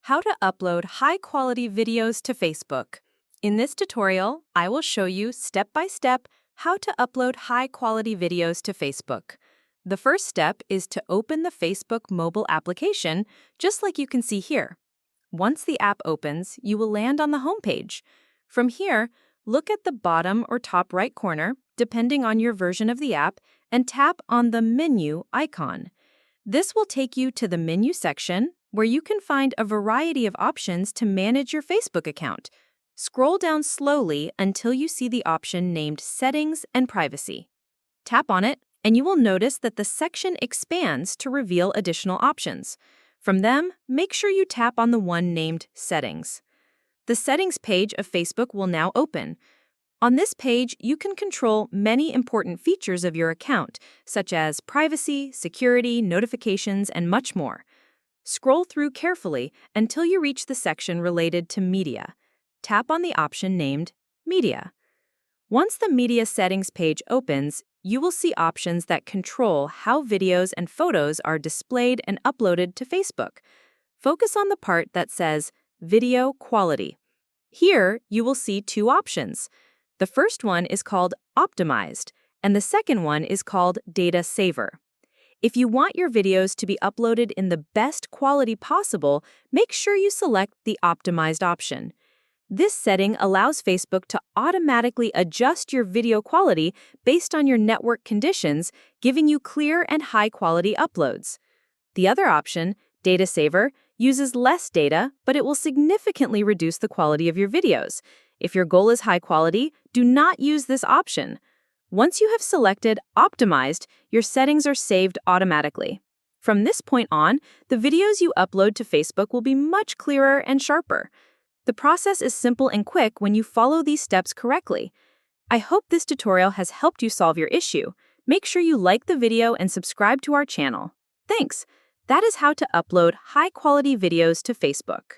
How to upload high-quality videos to Facebook. In this tutorial, I will show you step-by-step how to upload high-quality videos to Facebook. The first step is to open the Facebook mobile application, just like you can see here. Once the app opens, you will land on the home page. From here, look at the bottom or top right corner, depending on your version of the app, and tap on the menu icon. This will take you to the menu section, where you can find a variety of options to manage your Facebook account. Scroll down slowly until you see the option named Settings and Privacy. Tap on it, and you will notice that the section expands to reveal additional options. From them, make sure you tap on the one named Settings. The Settings page of Facebook will now open. On this page, you can control many important features of your account, such as privacy, security, notifications, and much more. Scroll through carefully until you reach the section related to Media. Tap on the option named Media. Once the Media Settings page opens, you will see options that control how videos and photos are displayed and uploaded to Facebook. Focus on the part that says Video Quality. Here, you will see two options. The first one is called Optimized, and the second one is called Data Saver. If you want your videos to be uploaded in the best quality possible, make sure you select the Optimized option. This setting allows Facebook to automatically adjust your video quality based on your network conditions, giving you clear and high-quality uploads. The other option, Data Saver, uses less data, but it will significantly reduce the quality of your videos. If your goal is high quality, do not use this option. Once you have selected Optimized, your settings are saved automatically. From this point on, the videos you upload to Facebook will be much clearer and sharper. The process is simple and quick when you follow these steps correctly. I hope this tutorial has helped you solve your issue. Make sure you like the video and subscribe to our channel. Thanks! That is how to upload high-quality videos to Facebook.